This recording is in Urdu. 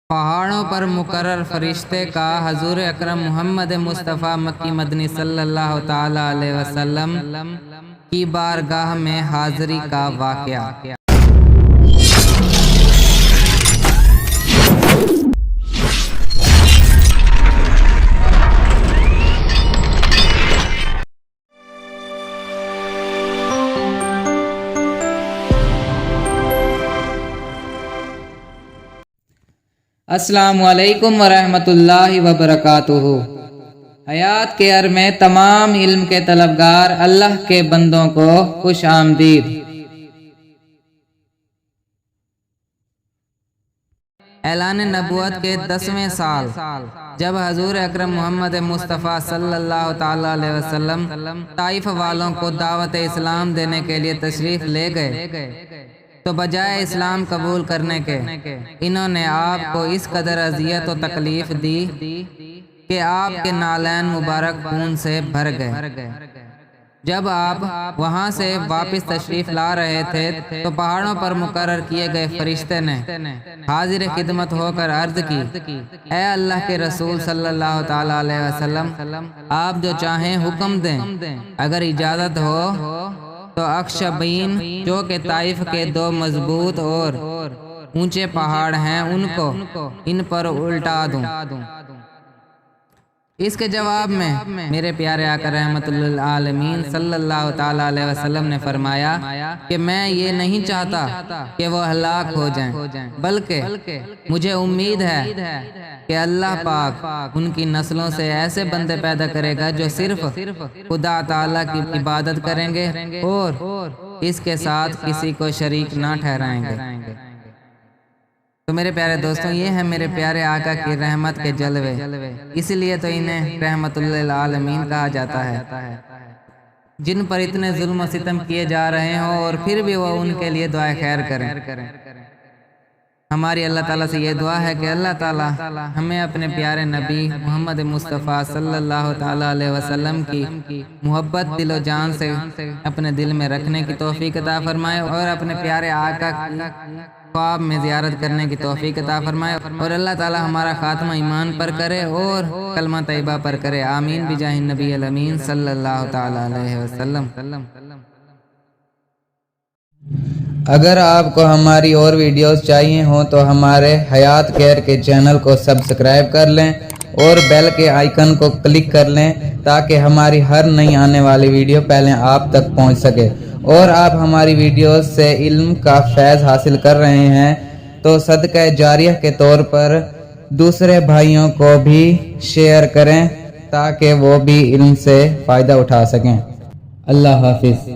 پہاڑوں پر مقرر فرشتے کا حضور اکرم محمد مصطفیٰ مکی مدنی صلی اللہ تعالی علیہ وسلم کی بارگاہ میں حاضری کا واقعہ۔ السلام علیکم ورحمۃ اللہ وبرکاتہ۔ حیات کیئر میں تمام علم کے طلبگار اللہ کے بندوں کو خوش آمدید۔ اعلان نبوت کے 10ویں سال جب حضور اکرم محمد مصطفیٰ صلی اللہ تعالی علیہ وسلم طائف والوں کو دعوت اسلام دینے کے لیے تشریف لے گئے تو بجائے اسلام قبول کرنے کے انہوں نے آپ کو اس قدر اذیت و تکلیف دی کہ آپ کے نالین مبارک خون سے بھر گئے۔ جب آپ وہاں سے واپس تشریف لا رہے تھے تو پہاڑوں پر مقرر کیے گئے فرشتے نے حاضر خدمت ہو کر عرض کی، اے اللہ کے رسول صلی اللہ تعالی علیہ وسلم، آپ جو چاہیں حکم دیں، اگر اجازت ہو تو اخشبین جو کہ طائف کے 2 مضبوط اور اونچے پہاڑ ہیں ان پر الٹا دوں۔ اس کے جواب میں میرے پیارے آقا رحمت للعالمین صلی اللہ تعالی علیہ وسلم نے فرمایا کہ میں یہ نہیں چاہتا کہ وہ ہلاک ہو جائیں، بلکہ مجھے امید ہے کہ اللہ پاک ان کی نسلوں سے ایسے بندے پیدا کرے گا جو صرف خدا تعالیٰ کی عبادت کریں گے اور اس کے ساتھ کسی کو شریک نہ ٹھہرائیں گے۔ تو میرے پیارے دوستوں، یہ ہے میرے پیارے آقا کی رحمت کے جلوے، اس لیے تو انہیں رحمت للعالمین کہا جاتا ہے۔ جن پر اتنے ظلم و ستم کیے جا رہے ہوں اور پھر بھی وہ ان کے لیے دعائے خیر کریں۔ ہماری اللہ تعالیٰ سے یہ دعا ہے کہ اللہ تعالیٰ ہمیں اپنے پیارے نبی محمد مصطفیٰ صلی اللہ تعالیٰ علیہ وسلم کی محبت دل و جان سے اپنے دل میں رکھنے کی توفیق عطا فرمائے اور اپنے پیارے آقا کی خواب میں زیارت کرنے کی توفیق عطا فرمائے، اور اللہ تعالیٰ ہمارا خاتمہ ایمان پر کرے اور کلمہ طیبہ پر کرے، آمین بجاہ النبی الامین صلی اللہ تعالیٰ علیہ وسلم۔ اگر آپ کو ہماری اور ویڈیوز چاہیے ہوں تو ہمارے حیات کیئر کے چینل کو سبسکرائب کر لیں اور بیل کے آئیکن کو کلک کر لیں تاکہ ہماری ہر نئی آنے والی ویڈیو پہلے آپ تک پہنچ سکے، اور آپ ہماری ویڈیوز سے علم کا فیض حاصل کر رہے ہیں تو صدقہ جاریہ کے طور پر دوسرے بھائیوں کو بھی شیئر کریں تاکہ وہ بھی علم سے فائدہ اٹھا سکیں۔ اللہ حافظ۔